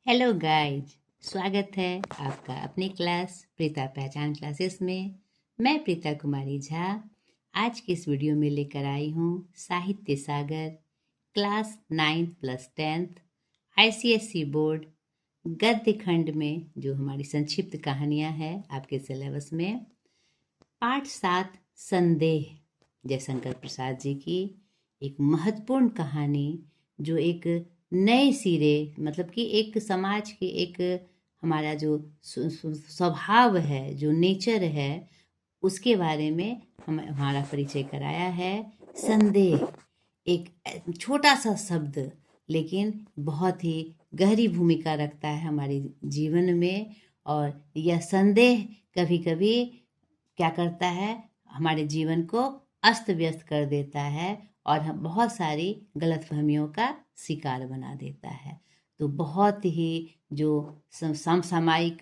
Hello guys, स्वागत है आपका अपनी क्लास प्रीता पहचान क्लासेस में। मैं प्रीता कुमारी झा आज की इस वीडियो में लेकर आई हूँ साहित्य सागर क्लास 9+10 ICSE बोर्ड गद्य खंड में जो हमारी संक्षिप्त कहानियाँ हैं आपके सिलेबस में। पाठ 7 संदेह जयशंकर प्रसाद जी की एक महत्वपूर्ण कहानी जो एक नए सिरे मतलब कि एक समाज के एक हमारा जो स्वभाव है, जो नेचर है, उसके बारे में हमारा परिचय कराया है। संदेह एक छोटा सा शब्द लेकिन बहुत ही गहरी भूमिका रखता है हमारे जीवन में। और यह संदेह कभी कभी क्या करता है, हमारे जीवन को अस्त व्यस्त कर देता है और हम बहुत सारी गलतफहमियों का शिकार बना देता है। तो बहुत ही जो समसामयिक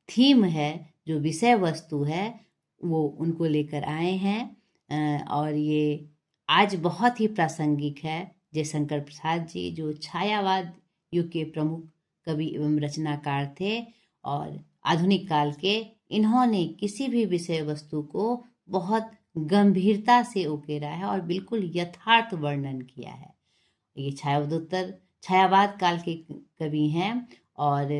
थीम है, जो विषय वस्तु है, वो उनको लेकर आए हैं और ये आज बहुत ही प्रासंगिक है। जयशंकर प्रसाद जी जो छायावाद युग के प्रमुख कवि एवं रचनाकार थे और आधुनिक काल के, इन्होंने किसी भी विषय वस्तु को बहुत गंभीरता से उकेरा है और बिल्कुल यथार्थ वर्णन किया है। ये छायावाद काल के कवि हैं और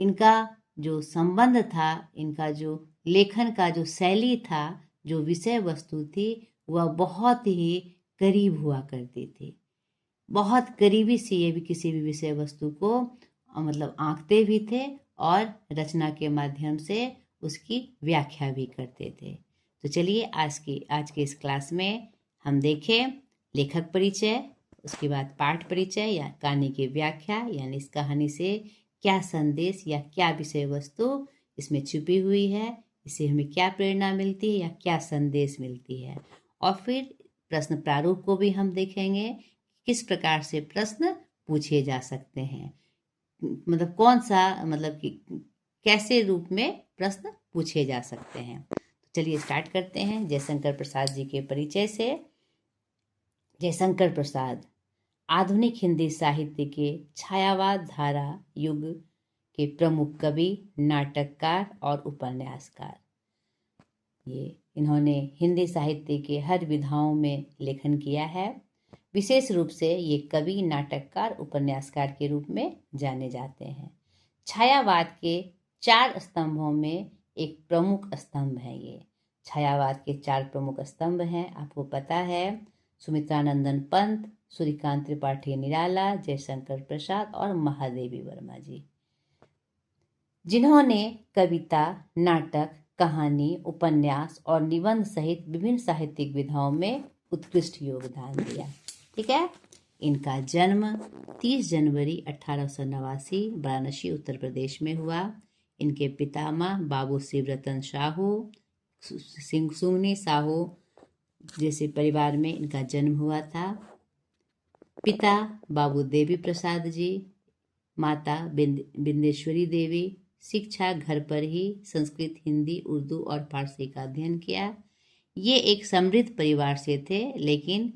इनका जो संबंध था, इनका जो लेखन का जो शैली था, जो विषय वस्तु थी, वह बहुत ही करीब हुआ करती थी। बहुत करीबी से ये भी किसी भी विषय वस्तु को मतलब आंकते भी थे और रचना के माध्यम से उसकी व्याख्या भी करते थे। तो चलिए आज के इस क्लास में हम देखें लेखक परिचय, उसके बाद पाठ परिचय या कहानी की व्याख्या, यानी इस कहानी से क्या संदेश या क्या विषय वस्तु इसमें छुपी हुई है, इससे हमें क्या प्रेरणा मिलती है या क्या संदेश मिलती है। और फिर प्रश्न प्रारूप को भी हम देखेंगे, किस प्रकार से प्रश्न पूछे जा सकते हैं, मतलब कौन सा मतलब कि कैसे रूप में प्रश्न पूछे जा सकते हैं। तो चलिए स्टार्ट करते हैं जयशंकर प्रसाद जी के परिचय से। जयशंकर प्रसाद आधुनिक हिंदी साहित्य के छायावाद धारा युग के प्रमुख कवि, नाटककार और उपन्यासकार। इन्होंने हिंदी साहित्य के हर विधाओं में लेखन किया है। विशेष रूप से ये कवि, नाटककार, उपन्यासकार के रूप में जाने जाते हैं। छायावाद के 4 स्तंभों में एक प्रमुख स्तंभ है। ये छायावाद के 4 प्रमुख स्तंभ हैं, आपको पता है। सुमित्रानंदन पंत, सूर्यकांत त्रिपाठी निराला, जयशंकर प्रसाद और महादेवी वर्मा जी, जिन्होंने कविता, नाटक, कहानी, उपन्यास और निबंध सहित विभिन्न साहित्यिक विधाओं में उत्कृष्ट योगदान दिया। ठीक है। इनका जन्म 30 जनवरी 1889 वाराणसी उत्तर प्रदेश में हुआ। इनके पितामह बाबू शिवरतन साहू, सुंगनी साहू जैसे परिवार में इनका जन्म हुआ था। पिता बाबू देवी प्रसाद जी, माता बिंदेश्वरी देवी। शिक्षा घर पर ही संस्कृत, हिंदी, उर्दू और फारसी का अध्ययन किया। ये एक समृद्ध परिवार से थे, लेकिन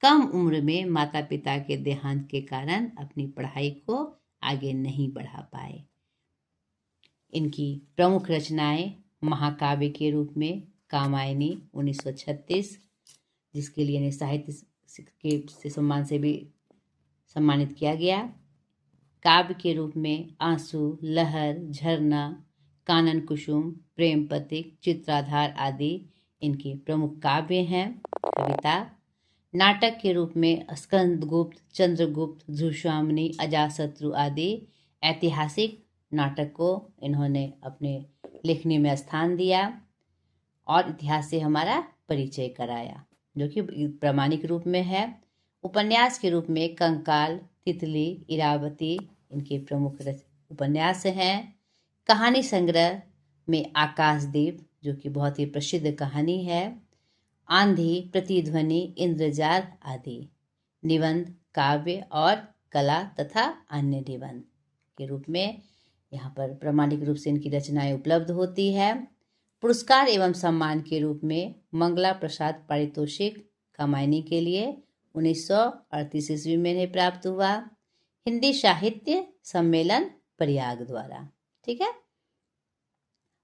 कम उम्र में माता पिता के देहांत के कारण अपनी पढ़ाई को आगे नहीं बढ़ा पाए। इनकी प्रमुख रचनाएं महाकाव्य के रूप में कामायनी 1936, जिसके लिए इन्हें साहित्य के सम्मान से भी सम्मानित किया गया। काव्य के रूप में आंसू, लहर, झरना, कानन कुसुम, प्रेम पथिक, चित्राधार आदि इनके प्रमुख काव्य हैं। कविता, नाटक के रूप में स्कंदगुप्त, चंद्रगुप्त, झूश्वामिनी, अजातशत्रु आदि ऐतिहासिक नाटक को इन्होंने अपने लेखनी में स्थान दिया और इतिहास से हमारा परिचय कराया, जो कि प्रामाणिक रूप में है। उपन्यास के रूप में कंकाल, तितली, इरावती इनके प्रमुख उपन्यास हैं। कहानी संग्रह में आकाशदीप, जो कि बहुत ही प्रसिद्ध कहानी है, आंधी, प्रतिध्वनि, इंद्रजाल आदि। निबंध, काव्य और कला तथा अन्य निबंध के रूप में यहाँ पर प्रामाणिक रूप से इनकी रचनाएं उपलब्ध होती है। पुरस्कार एवं सम्मान के रूप में मंगला प्रसाद पारितोषिक कामायनी के लिए 1938 ईस्वी में इन्हें प्राप्त हुआ। हिंदी साहित्य सम्मेलन प्रयाग द्वारा। ठीक है।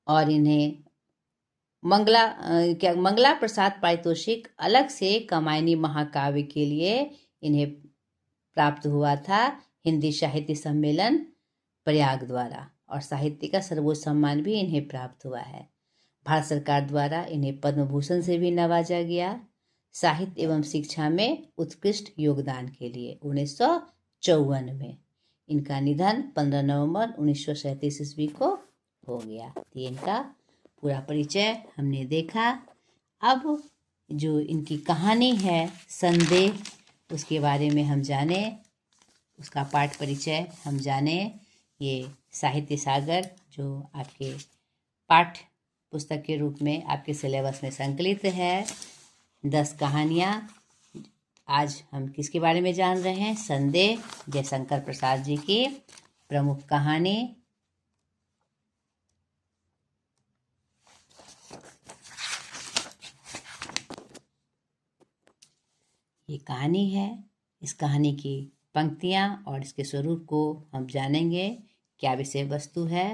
और इन्हें मंगला प्रसाद पारितोषिक अलग से कामायनी महाकाव्य के लिए इन्हें प्राप्त हुआ था हिंदी साहित्य सम्मेलन प्रयाग द्वारा। और साहित्य का सर्वोच्च सम्मान भी इन्हें प्राप्त हुआ है। भारत सरकार द्वारा इन्हें पद्म भूषण से भी नवाजा गया साहित्य एवं शिक्षा में उत्कृष्ट योगदान के लिए 1954 में। इनका निधन 15 नवंबर 1937 ईस्वी को हो गया। ये इनका पूरा परिचय हमने देखा। अब जो इनकी कहानी है संदेह, उसके बारे में हम जाने, उसका पाठ परिचय हम जाने। ये साहित्य सागर जो आपके पाठ पुस्तक के रूप में आपके सिलेबस में संकलित है, 10 कहानियाँ। आज हम किसके बारे में जान रहे हैं? संदेह, जयशंकर प्रसाद जी की प्रमुख कहानी। ये कहानी है। इस कहानी की पंक्तियाँ और इसके स्वरूप को हम जानेंगे, क्या विषय वस्तु है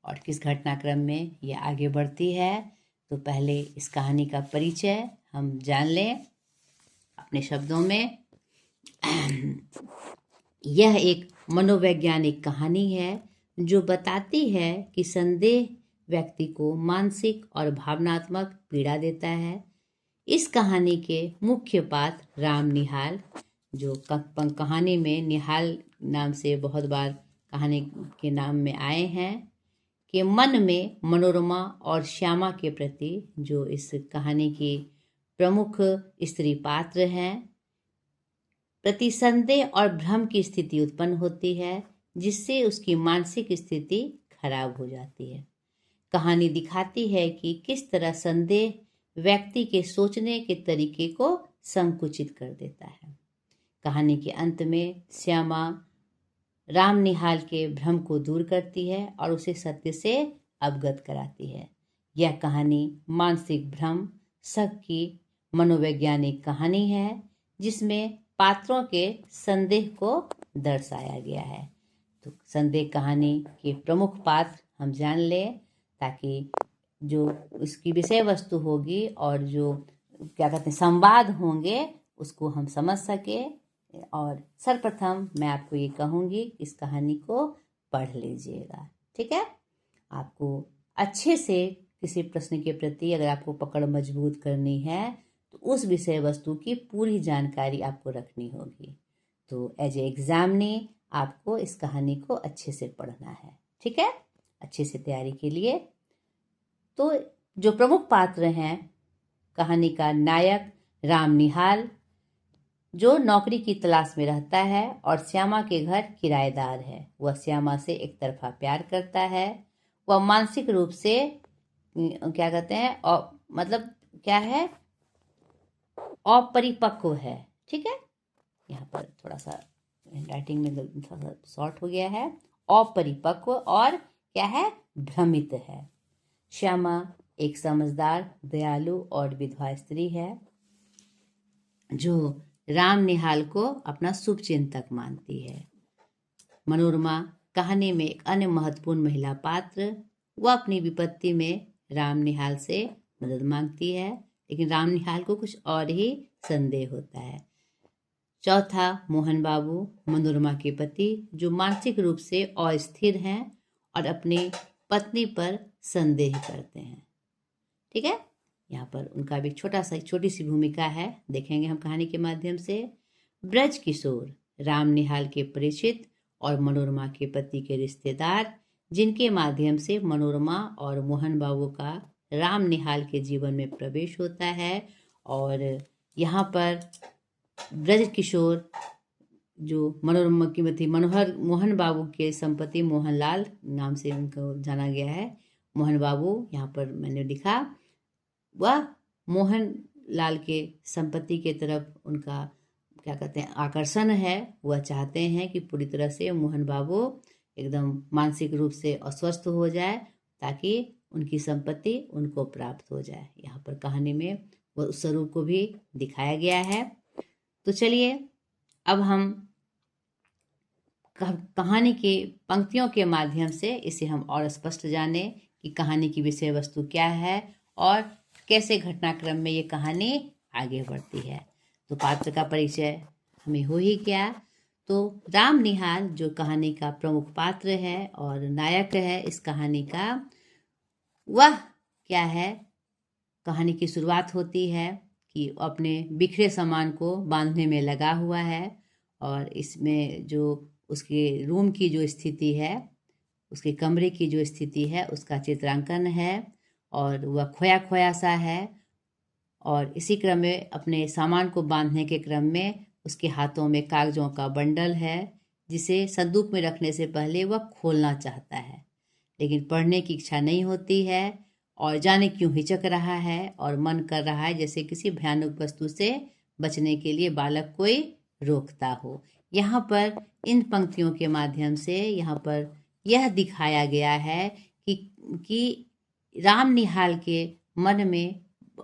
और किस घटनाक्रम में ये आगे बढ़ती है। तो पहले इस कहानी का परिचय हम जान लें अपने शब्दों में। यह एक मनोवैज्ञानिक कहानी है जो बताती है कि संदेह व्यक्ति को मानसिक और भावनात्मक पीड़ा देता है। इस कहानी के मुख्य पात्र राम निहाल, जो कहानी में निहाल नाम से बहुत बार कहानी के नाम में आए हैं, के मन में मनोरमा और श्यामा के प्रति, जो इस कहानी की प्रमुख स्त्री पात्र हैं, प्रति संदेह और भ्रम की स्थिति उत्पन्न होती है, जिससे उसकी मानसिक स्थिति खराब हो जाती है। कहानी दिखाती है कि किस तरह संदेह व्यक्ति के सोचने के तरीके को संकुचित कर देता है। कहानी के अंत में श्यामा राम निहाल के भ्रम को दूर करती है और उसे सत्य से अवगत कराती है। यह कहानी मानसिक भ्रम शक की मनोवैज्ञानिक कहानी है, जिसमें पात्रों के संदेह को दर्शाया गया है। तो संदेह कहानी के प्रमुख पात्र हम जान लें, ताकि जो उसकी विषय वस्तु होगी और जो क्या कहते हैं संवाद होंगे, उसको हम समझ सके। और सर्वप्रथम मैं आपको ये कहूँगी, इस कहानी को पढ़ लीजिएगा। ठीक है। आपको अच्छे से किसी प्रश्न के प्रति अगर आपको पकड़ मजबूत करनी है तो उस विषय वस्तु की पूरी जानकारी आपको रखनी होगी। तो एज ए एग्जामिनी आपको इस कहानी को अच्छे से पढ़ना है। ठीक है, अच्छे से तैयारी के लिए। तो जो प्रमुख पात्र हैं कहानी का, नायक राम निहाल, जो नौकरी की तलाश में रहता है और श्यामा के घर किराएदार है। वह श्यामा से एक तरफा प्यार करता है। वह मानसिक रूप से क्या कहते हैं, और मतलब क्या है, अपरिपक्व है। ठीक है, यहाँ पर थोड़ा सा राइटिंग में थोड़ा सा शॉर्ट हो गया है। अपरिपक्व और क्या है, भ्रमित है। श्यामा एक समझदार, दयालु और विधवा स्त्री है, जो राम निहाल को अपना शुभ चिंतक मानती है। मनोरमा कहानी में एक अन्य महत्वपूर्ण महिला पात्र। वह अपनी विपत्ति में राम निहाल से मदद मांगती है, लेकिन राम निहाल को कुछ और ही संदेह होता है। चौथा, मोहन बाबू, मनोरमा के पति, जो मानसिक रूप से अस्थिर हैं और अपनी पत्नी पर संदेह करते हैं। ठीक है, यहाँ पर उनका भी छोटी सी भूमिका है, देखेंगे हम कहानी के माध्यम से। ब्रज किशोर, राम निहाल के परिचित और मनोरमा के पति के रिश्तेदार, जिनके माध्यम से मनोरमा और मोहन बाबू का राम निहाल के जीवन में प्रवेश होता है। और यहाँ पर ब्रज किशोर, जो मनोरमा की पति मोहन बाबू के संपत्ति मोहनलाल नाम से उनको जाना गया है। मोहन बाबू, यहाँ पर मैंने लिखा, वह मोहन लाल के संपत्ति के तरफ उनका क्या कहते हैं आकर्षण है। वह चाहते हैं कि पूरी तरह से मोहन बाबू एकदम मानसिक रूप से अस्वस्थ हो जाए, ताकि उनकी संपत्ति उनको प्राप्त हो जाए। यहाँ पर कहानी में वह उस स्वरूप को भी दिखाया गया है। तो चलिए अब हम कहानी की पंक्तियों के माध्यम से इसे हम और स्पष्ट जाने कि कहानी की विषय वस्तु क्या है और कैसे घटनाक्रम में ये कहानी आगे बढ़ती है। तो पात्र का परिचय हमें हो ही गया। तो राम निहाल जो कहानी का प्रमुख पात्र है और नायक है इस कहानी का, वह क्या है, कहानी की शुरुआत होती है कि अपने बिखरे सामान को बांधने में लगा हुआ है और इसमें जो उसके रूम की जो स्थिति है, उसके कमरे की जो स्थिति है उसका चित्रांकन है और वह खोया खोया सा है। और इसी क्रम में अपने सामान को बांधने के क्रम में उसके हाथों में कागजों का बंडल है जिसे संदूक में रखने से पहले वह खोलना चाहता है, लेकिन पढ़ने की इच्छा नहीं होती है और जाने क्यों हिचक रहा है और मन कर रहा है जैसे किसी भयानक वस्तु से बचने के लिए बालक कोई रोकता हो। यहाँ पर इन पंक्तियों के माध्यम से यहाँ पर यह दिखाया गया है कि राम निहाल के मन में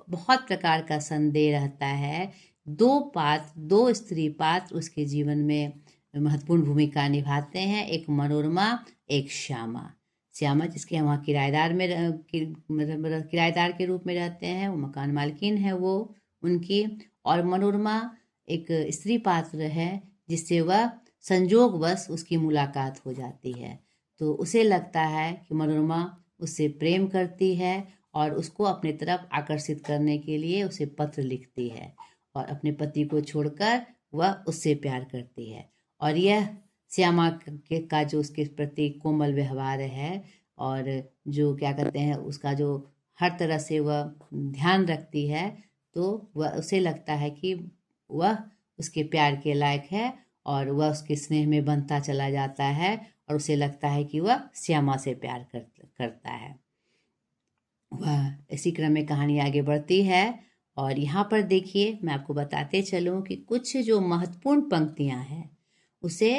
बहुत प्रकार का संदेह रहता है। दो स्त्री पात्र उसके जीवन में महत्वपूर्ण भूमिका निभाते हैं, एक मनोरमा एक श्यामा। श्यामा जिसके हम वहाँ किराएदार में मतलब किराएदार के रूप में रहते हैं, वो मकान मालकिन है वो उनकी, और मनोरमा एक स्त्री पात्र है जिससे वह संजोगवश उसकी मुलाकात हो जाती है। तो उसे लगता है कि मनोरमा उससे प्रेम करती है और उसको अपने तरफ आकर्षित करने के लिए उसे पत्र लिखती है और अपने पति को छोड़कर वह उससे प्यार करती है। और यह श्यामा का जो उसके प्रति कोमल व्यवहार है और जो क्या कहते हैं उसका जो हर तरह से वह ध्यान रखती है, तो वह उसे लगता है कि वह उसके प्यार के लायक है और वह उसके स्नेह में बनता चला जाता है और उसे लगता है कि वह श्यामा से प्यार करता है। वह इसी क्रम में कहानी आगे बढ़ती है और यहाँ पर देखिए मैं आपको बताते चलूँ कि कुछ जो महत्वपूर्ण पंक्तियाँ हैं उसे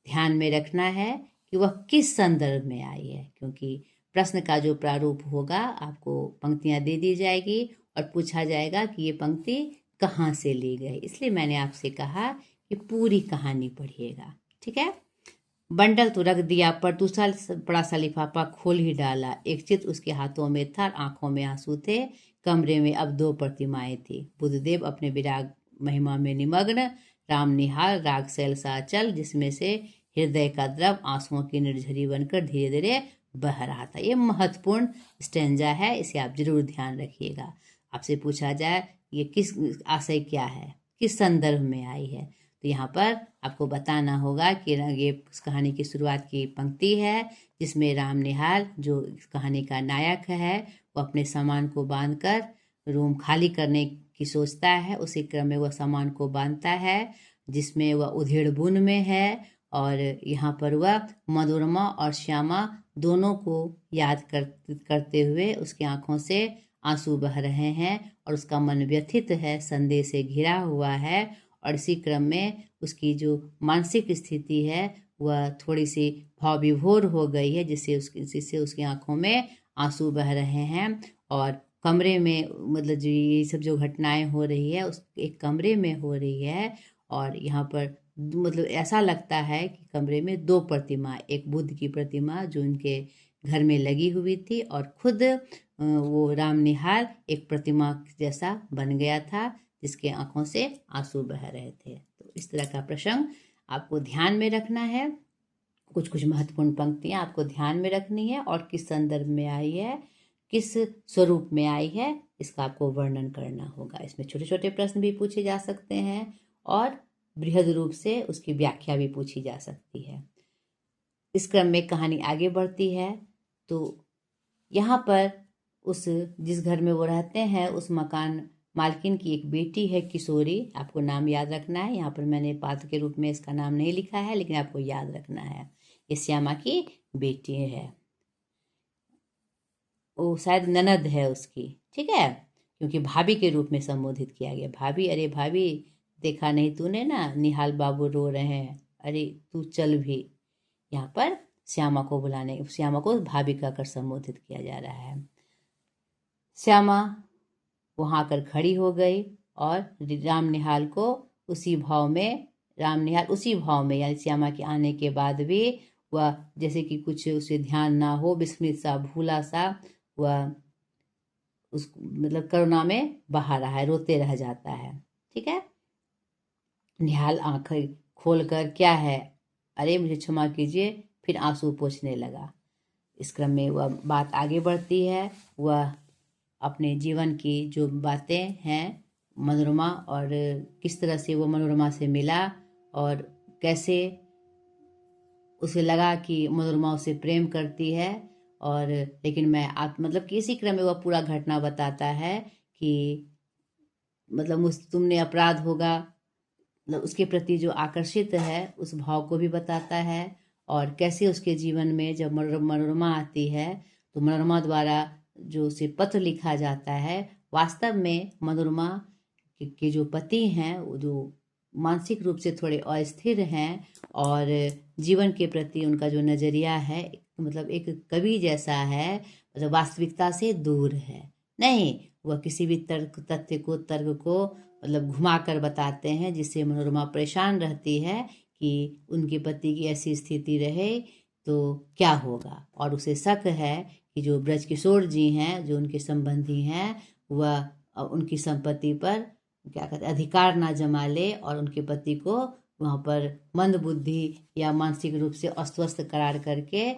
ध्यान में रखना है कि वह किस संदर्भ में आई है, क्योंकि प्रश्न का जो प्रारूप होगा आपको पंक्तियाँ दे दी जाएगी और पूछा जाएगा कि ये पंक्ति कहाँ से ली गई। इसलिए मैंने आपसे कहा कि पूरी कहानी पढ़िएगा, ठीक है। बंडल तो रख दिया पर दूसरा बड़ा सा लिफाफा खोल ही डाला। एक चित्र उसके हाथों में था, आंखों में आंसू थे। कमरे में अब 2 प्रतिमाएं थी, बुद्धदेव अपने विराग महिमा में निमग्न, राम निहाल राग शैल सा अचल, जिसमें से हृदय का द्रव आंसुओं की निर्झरी बनकर धीरे धीरे बह रहा था। ये महत्वपूर्ण स्टेंजा है, इसे आप जरूर ध्यान रखिएगा। आपसे पूछा जाए ये किस आशय क्या है, किस संदर्भ में आई है, तो यहाँ पर आपको बताना होगा कि ये इस कहानी की शुरुआत की पंक्ति है जिसमें राम निहाल जो इस कहानी का नायक है वो अपने सामान को बांधकर रूम खाली करने की सोचता है। उसी क्रम में वह सामान को बांधता है जिसमें वह उधेड़ बुन में है और यहाँ पर वह मनोरमा और श्यामा दोनों को याद करते हुए उसकी आंखों से आंसू बह रहे हैं और उसका मन व्यथित है, संदेह से घिरा हुआ है। और इसी क्रम में उसकी जो मानसिक स्थिति है वह थोड़ी सी भाव विभोर हो गई है जिससे उसकी आंखों में आंसू बह रहे हैं। और कमरे में मतलब जो ये सब जो घटनाएं हो रही है उस एक कमरे में हो रही है और यहाँ पर मतलब ऐसा लगता है कि कमरे में 2 प्रतिमा, एक बुद्ध की प्रतिमा जो उनके घर में लगी हुई थी और खुद वो राम निहाल एक प्रतिमा जैसा बन गया था जिसके आंखों से आंसू बह रहे थे। तो इस तरह का प्रसंग आपको ध्यान में रखना है। कुछ कुछ महत्वपूर्ण पंक्तियां आपको ध्यान में रखनी है और किस संदर्भ में आई है, किस स्वरूप में आई है, इसका आपको वर्णन करना होगा। इसमें छोटे छोटे प्रश्न भी पूछे जा सकते हैं और बृहद रूप से उसकी व्याख्या भी पूछी जा सकती है। इस क्रम में कहानी आगे बढ़ती है तो यहाँ पर उस जिस घर में वो रहते हैं उस मकान मालकिन की एक बेटी है किशोरी, आपको नाम याद रखना है। यहाँ पर मैंने पात्र के रूप में इसका नाम नहीं लिखा है लेकिन आपको याद रखना है, ये श्यामा की बेटी है, वो शायद ननद है उसकी, ठीक है, क्योंकि भाभी के रूप में संबोधित किया गया। भाभी, अरे भाभी देखा नहीं तूने ना निहाल बाबू रो रहे हैं, अरे तू चल भी। यहाँ पर श्यामा को भाभी कहकर संबोधित किया जा रहा है। श्यामा वहाँ आकर खड़ी हो गई और राम निहाल को उसी भाव में राम निहाल उसी भाव में, यानी श्यामा के आने के बाद भी वह जैसे कि कुछ उसे ध्यान ना हो, विस्मृत सा, भूला सा, वह उस मतलब करुणा में बहा रहा है, रोते रह जाता है। ठीक है। निहाल आंखें खोलकर, क्या है, अरे मुझे क्षमा कीजिए, फिर आंसू पोंछने लगा। इस क्रम में वह बात आगे बढ़ती है। वह अपने जीवन की जो बातें हैं मनोरमा, और किस तरह से वो मनोरमा से मिला और कैसे उसे लगा कि मनोरमा उसे प्रेम करती है। और लेकिन मैं आप मतलब कि इसी क्रम में वह पूरा घटना बताता है कि मतलब मुझ तुमने अपराध होगा, मतलब उसके प्रति जो आकर्षित है उस भाव को भी बताता है। और कैसे उसके जीवन में जब मनोरमा आती है तो मनोरमा द्वारा जो उसे पत्र लिखा जाता है, वास्तव में मनोरमा के जो पति हैं वो जो मानसिक रूप से थोड़े अस्थिर हैं और जीवन के प्रति उनका जो नज़रिया है मतलब एक कवि जैसा है, मतलब वास्तविकता से दूर है। नहीं, वह किसी भी तर्क को मतलब घुमा कर बताते हैं, जिससे मनोरमा परेशान रहती है कि उनके पति की ऐसी स्थिति रहे तो क्या होगा। और उसे शक है कि जो ब्रजकिशोर जी हैं, जो उनके संबंधी हैं, वह उनकी संपत्ति पर क्या कहते हैं अधिकार ना जमा ले और उनके पति को वहाँ पर मंद बुद्धि या मानसिक रूप से अस्वस्थ करार करके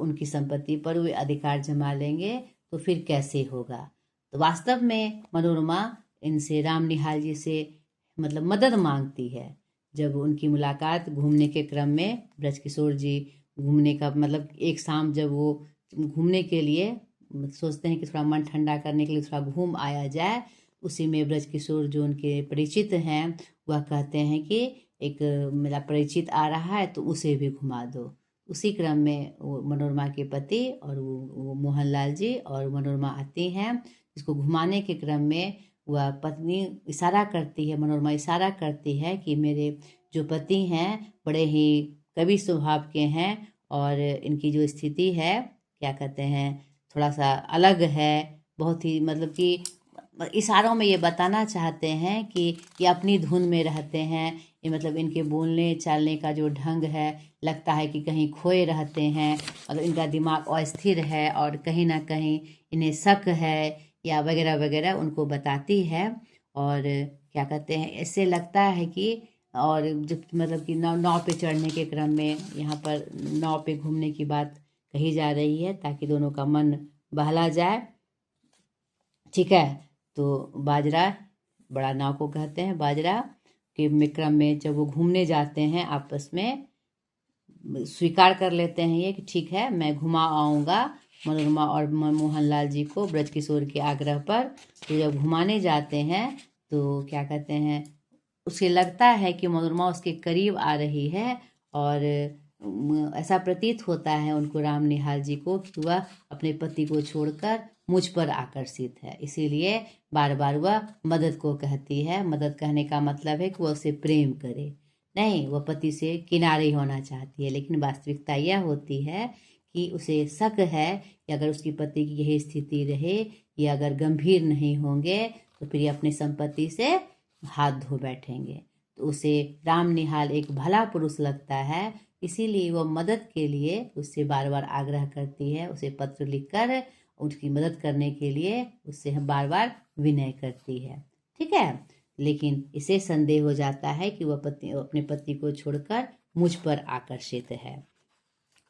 उनकी संपत्ति पर वे अधिकार जमा लेंगे, तो फिर कैसे होगा। तो वास्तव में मनोरमा इनसे राम निहाल जी से मतलब मदद मांगती है। जब उनकी मुलाकात घूमने के क्रम में, ब्रजकिशोर जी घूमने का मतलब एक शाम जब वो घूमने के लिए सोचते हैं कि थोड़ा मन ठंडा करने के लिए थोड़ा घूम आया जाए, उसी में ब्रजकिशोर जो उनके परिचित हैं वह कहते हैं कि एक मेरा परिचित आ रहा है तो उसे भी घुमा दो। उसी क्रम में वो मनोरमा के पति और वो मोहनलाल जी और मनोरमा आती हैं। इसको घुमाने के क्रम में वह पत्नी इशारा करती है, मनोरमा इशारा करती है कि मेरे जो पति हैं बड़े ही कवि स्वभाव के हैं और इनकी जो स्थिति है क्या कहते हैं थोड़ा सा अलग है, बहुत ही मतलब कि इशारों में ये बताना चाहते हैं कि ये अपनी धुन में रहते हैं। ये मतलब इनके बोलने चालने का जो ढंग है लगता है कि कहीं खोए रहते हैं, मतलब इनका दिमाग अस्थिर है और कहीं ना कहीं इन्हें शक है या वगैरह वगैरह उनको बताती है। और क्या कहते हैं ऐसे लगता है कि और जब मतलब कि नाव पे चढ़ने के क्रम में यहाँ पर नाव पे घूमने की बात कही जा रही है ताकि दोनों का मन बहला जाए। ठीक है। तो बाजरा, बड़ा नाव को कहते हैं बाजरा, के क्रम में जब वो घूमने जाते हैं आपस में स्वीकार कर लेते हैं ये कि ठीक है मैं घुमा आऊँगा मनोरमा और मोहनलाल जी को ब्रजकिशोर के आग्रह पर। तो जब घुमाने जाते हैं तो क्या कहते हैं उसे लगता है कि मनोरमा उसके करीब आ रही है और ऐसा प्रतीत होता है उनको राम निहाल जी को कि वह अपने पति को छोड़कर मुझ पर आकर्षित है, इसीलिए बार बार वह मदद को कहती है। मदद कहने का मतलब है कि वह उसे प्रेम करे, नहीं वह पति से किनारे होना चाहती है। लेकिन वास्तविकता यह होती है कि उसे शक है कि अगर उसकी पति की यही स्थिति रहे, ये अगर गंभीर नहीं होंगे तो फिर ये अपनी संपत्ति से हाथ धो बैठेंगे। तो उसे राम निहाल एक भला पुरुष लगता है, इसीलिए वह मदद के लिए उससे बार बार आग्रह करती है, उसे पत्र लिखकर उसकी मदद करने के लिए उससे बार बार विनय करती है। ठीक है। लेकिन इसे संदेह हो जाता है कि वह अपने पति को छोड़कर मुझ पर आकर्षित है।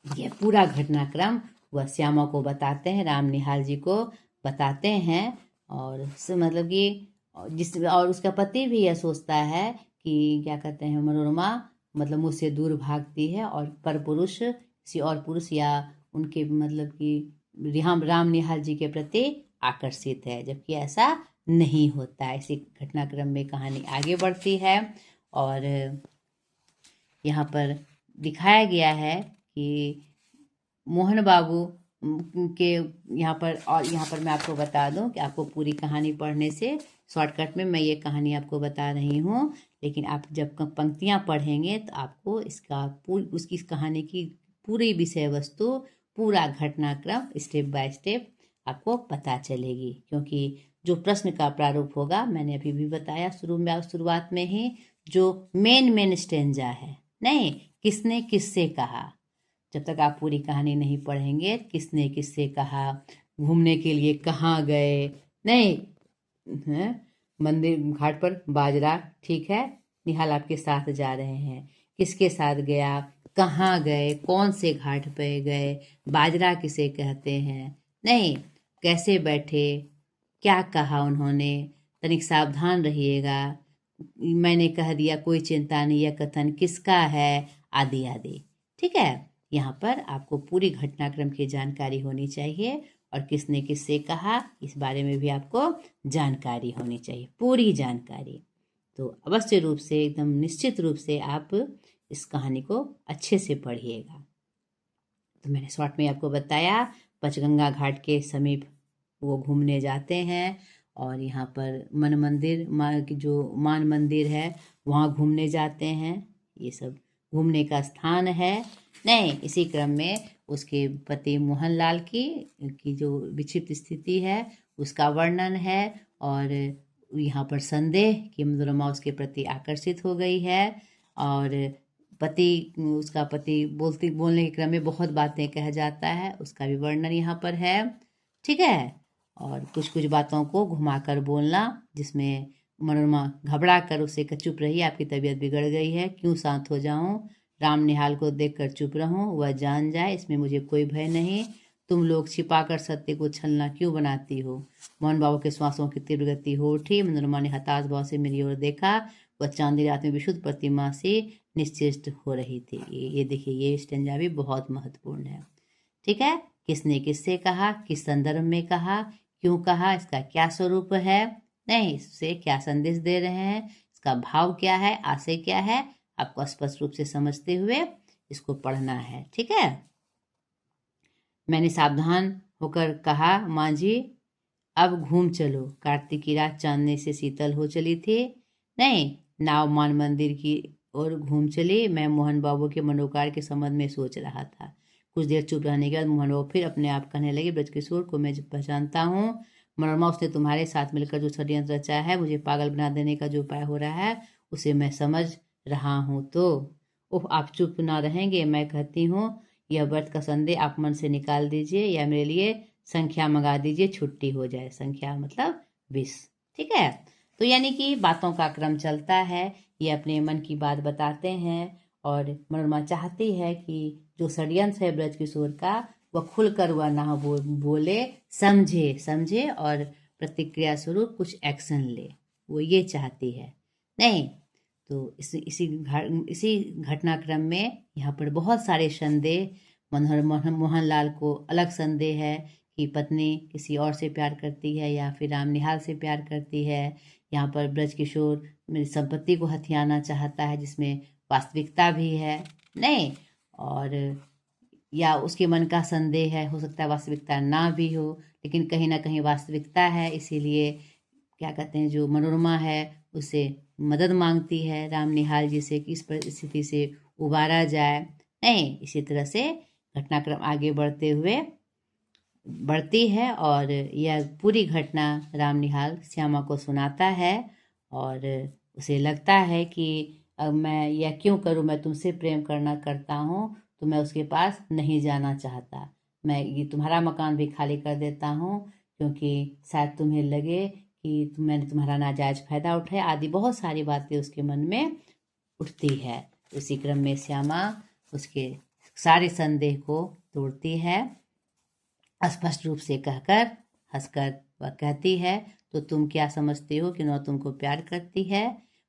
यह पूरा घटनाक्रम वह श्यामा को बताते हैं, राम निहाल जी को बताते हैं। और मतलब कि और उसका पति भी यह सोचता है कि क्या कहते हैं मनोरमा मतलब मुझसे दूर भागती है और पर पुरुष किसी और पुरुष या उनके मतलब कि राम निहाल जी के प्रति आकर्षित है, जबकि ऐसा नहीं होता है। इसी घटनाक्रम में कहानी आगे बढ़ती है और यहाँ पर दिखाया गया है कि मोहन बाबू के यहाँ पर मैं आपको बता दूं कि आपको पूरी कहानी पढ़ने से शॉर्टकट में मैं ये कहानी आपको बता रही हूँ, लेकिन आप जब पंक्तियाँ पढ़ेंगे तो आपको उसकी इस कहानी की पूरी विषय वस्तु, पूरा घटनाक्रम स्टेप बाय स्टेप आपको पता चलेगी। क्योंकि जो प्रश्न का प्रारूप होगा मैंने अभी भी बताया शुरुआत में ही, जो मेन स्टेंजा है। नहीं, किसने किससे कहा। जब तक आप पूरी कहानी नहीं पढ़ेंगे, किसने किससे कहा, घूमने के लिए कहाँ गए, नहीं है, मंदिर घाट पर बाजरा, ठीक है, निहाल आपके साथ जा रहे हैं, किसके साथ गया, कहाँ गए, कौन से घाट पे गए, बाजरा किसे कहते हैं, नहीं, कैसे बैठे, क्या कहा उन्होंने, तनिक सावधान रहिएगा, मैंने कह दिया कोई चिंता नहीं, यह कथन किसका है, आदि आदि। ठीक है, यहाँ पर आपको पूरी घटनाक्रम की जानकारी होनी चाहिए और किसने किससे कहा इस बारे में भी आपको जानकारी होनी चाहिए, पूरी जानकारी। तो अवश्य रूप से, एकदम निश्चित रूप से आप इस कहानी को अच्छे से पढ़िएगा। तो मैंने शॉर्ट में आपको बताया, पंचगंगा घाट के समीप वो घूमने जाते हैं और यहाँ पर मन मंदिर, माँ की जो मान मंदिर है वहाँ घूमने जाते हैं। ये सब घूमने का स्थान है। नहीं, इसी क्रम में उसके पति मोहनलाल की जो विक्षिप्त स्थिति है उसका वर्णन है और यहाँ पर संदेह कि मनोरमा उसके प्रति आकर्षित हो गई है और उसका पति बोलने के क्रम में बहुत बातें कह जाता है, उसका भी वर्णन यहाँ पर है। ठीक है, और कुछ कुछ बातों को घुमाकर बोलना जिसमें मनोरमा घबरा कर उसे चुप रही, आपकी तबीयत बिगड़ गई है, क्यों शांत हो जाऊं, राम निहाल को देखकर चुप रहूं, वह जान जाए, इसमें मुझे कोई भय नहीं, तुम लोग छिपाकर सत्य को छलना क्यों बनाती हो। मोहन बाबू के श्वासों की तीव्र गति हो उठी। मनोरमा ने हताश भाव से मेरी ओर देखा। वह चांदी रात में विशुद्ध प्रतिमा से निश्चेष्ट हो रही थी। ये देखिए, ये स्टेंजा भी बहुत महत्वपूर्ण है। ठीक है, किसने किससे कहा, किस संदर्भ में कहा, क्यों कहा, इसका क्या स्वरूप है, नहीं, इससे क्या संदेश दे रहे हैं, इसका भाव क्या है, आशय क्या है, आपको स्पष्ट रूप से समझते हुए इसको पढ़ना है। ठीक है, मैंने सावधान होकर कहा, माँ जी अब घूम चलो। कार्तिक की रात चांदने से शीतल हो चली थी। नहीं, नाव मान मंदिर की ओर घूम चली। मैं मोहन बाबू के मनोकार के संबंध में सोच रहा था। कुछ देर चुप रहने के बाद मोहन बाबू फिर अपने आप कहने लगे, ब्रजकिशोर को मैं पहचानता हूँ। मनोरमा, उसने तुम्हारे साथ मिलकर जो षड्यंत्र रचा है, मुझे पागल बना देने का जो उपाय हो रहा है, उसे मैं समझ रहा हूँ। तो ओह, आप चुप ना रहेंगे, मैं कहती हूँ यह व्रत का संदेह आप मन से निकाल दीजिए या मेरे लिए संख्या मंगा दीजिए, छुट्टी हो जाए। संख्या मतलब 20। ठीक है, तो यानी कि बातों का क्रम चलता है, ये अपने मन की बात बताते हैं और मनोरमा चाहती है कि जो षड्यंत्र है ब्रजकिशोर का, वह खुलकर वह ना बोले, समझे और प्रतिक्रिया स्वरूप कुछ एक्शन ले, वो ये चाहती है। नहीं, तो इसी घटनाक्रम में यहाँ पर बहुत सारे संदेह। मोहनलाल को अलग संदेह है कि पत्नी किसी और से प्यार करती है या फिर राम निहाल से प्यार करती है। यहाँ पर ब्रजकिशोर मेरी संपत्ति को हथियाना चाहता है, जिसमें वास्तविकता भी है। नहीं, और या उसके मन का संदेह है, हो सकता है वास्तविकता ना भी हो, लेकिन कहीं ना कहीं वास्तविकता है, इसीलिए क्या कहते हैं, जो मनोरमा है उससे मदद मांगती है राम निहाल जी से कि इस परिस्थिति से उबारा जाए। नहीं, इसी तरह से घटनाक्रम आगे बढ़ती है और यह पूरी घटना राम निहाल श्यामा को सुनाता है और उसे लगता है कि अब मैं यह क्यों करूं, मैं तुमसे प्रेम करता हूं तो मैं उसके पास नहीं जाना चाहता, मैं ये तुम्हारा मकान भी खाली कर देता हूं क्योंकि शायद तुम्हें लगे कि मैंने तुम्हारा नाजायज फायदा उठाया, आदि बहुत सारी बातें उसके मन में उठती है। उसी क्रम में श्यामा उसके सारे संदेह को तोड़ती है, स्पष्ट रूप से कहकर हंसकर वह कहती है, तो तुम क्या समझते हो कि वह तुमको प्यार करती है,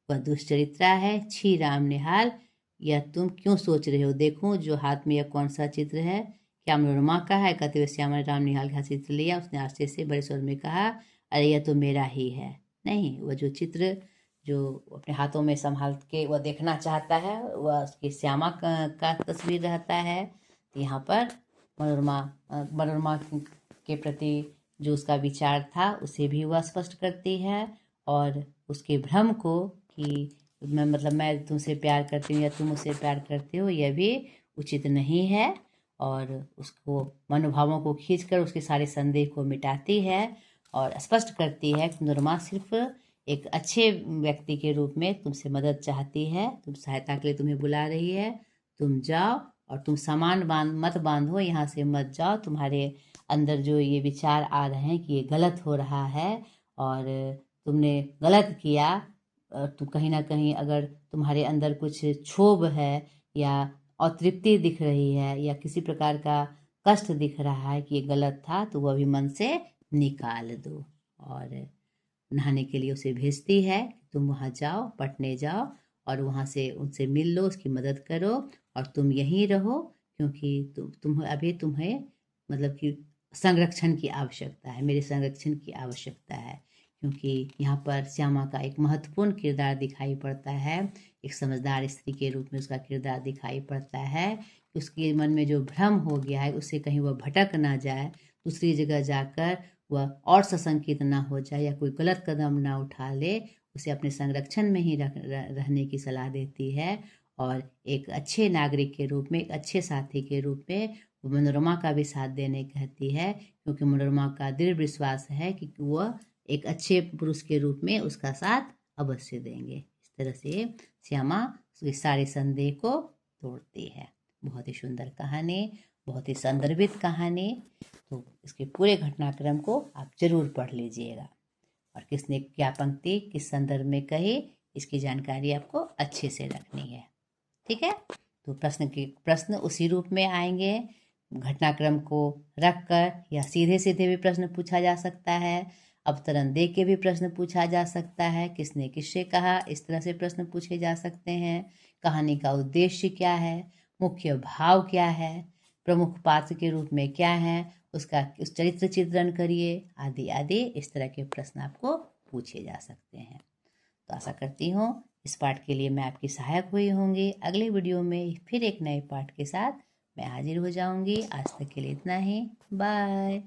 वह दुष्चरित्रा है, छी राम निहाल, यह तुम क्यों सोच रहे हो, देखो जो हाथ में यह कौन सा चित्र है, क्या मनोरमा का है। कहते हुए श्यामा ने राम निहाल का चित्र लिया। उसने आश्चर्य से बड़े स्वर में कहा, अरे यह तो मेरा ही है। नहीं, वह जो चित्र जो अपने हाथों में संभाल के वह देखना चाहता है, वह उसकी श्यामा का तस्वीर रहता है। यहाँ पर मनोरमा के प्रति जो उसका विचार था उसे भी वह स्पष्ट करती है और उसके भ्रम को कि मैं तुमसे प्यार करती हूँ या तुम मुझसे प्यार करते हो, यह भी उचित नहीं है और उसको मनोभावों को खींचकर उसके सारे संदेह को मिटाती है और स्पष्ट करती है कि मनोरमा सिर्फ एक अच्छे व्यक्ति के रूप में तुमसे मदद चाहती है, तुम सहायता के लिए तुम्हें बुला रही है। तुम जाओ और तुम सामान मत बांधो, यहाँ से मत जाओ। तुम्हारे अंदर जो ये विचार आ रहे हैं कि ये गलत हो रहा है और तुमने गलत किया, तो कहीं ना कहीं अगर तुम्हारे अंदर कुछ क्षोभ है या अतृप्ति दिख रही है या किसी प्रकार का कष्ट दिख रहा है कि ये गलत था, तो वह भी मन से निकाल दो। और नहाने के लिए उसे भेजती है, तुम वहाँ जाओ, पटने जाओ और वहाँ से उनसे मिल लो, उसकी मदद करो और तुम यहीं रहो, क्योंकि तुम्हें मतलब कि संरक्षण की आवश्यकता है, मेरे संरक्षण की आवश्यकता है। क्योंकि यहाँ पर श्यामा का एक महत्वपूर्ण किरदार दिखाई पड़ता है, एक समझदार स्त्री के रूप में उसका किरदार दिखाई पड़ता है। उसके मन में जो भ्रम हो गया है, उससे कहीं वह भटक ना जाए, दूसरी जगह जाकर वह और सशंकित ना हो जाए या कोई गलत कदम ना उठा ले। उसे अपने संरक्षण में ही रहने की सलाह देती है और एक अच्छे नागरिक के रूप में, एक अच्छे साथी के रूप में वो मनोरमा का भी साथ देने कहती है, क्योंकि मनोरमा का दृढ़ विश्वास है कि वह एक अच्छे पुरुष के रूप में उसका साथ अवश्य देंगे। इस तरह से श्यामा उसके सारे संदेह को तोड़ती है। बहुत ही सुंदर कहानी, बहुत ही संदर्भित कहानी। तो इसके पूरे घटनाक्रम को आप जरूर पढ़ लीजिएगा और किसने क्या पंक्ति किस संदर्भ में कही, इसकी जानकारी आपको अच्छे से रखनी है। ठीक है, तो प्रश्न उसी रूप में आएंगे, घटनाक्रम को रखकर, या सीधे सीधे भी प्रश्न पूछा जा सकता है, अवतरण दे के भी प्रश्न पूछा जा सकता है, किसने किससे कहा, इस तरह से प्रश्न पूछे जा सकते हैं। कहानी का उद्देश्य क्या है, मुख्य भाव क्या है, प्रमुख पात्र के रूप में क्या है, उस चरित्र चित्रण करिए, आदि आदि इस तरह के प्रश्न आपको पूछे जा सकते हैं। तो आशा करती हूँ इस पाठ के लिए मैं आपकी सहायक हुई होंगी। अगले वीडियो में फिर एक नए पाठ के साथ मैं हाजिर हो जाऊंगी। आज तक के लिए इतना ही। बाय।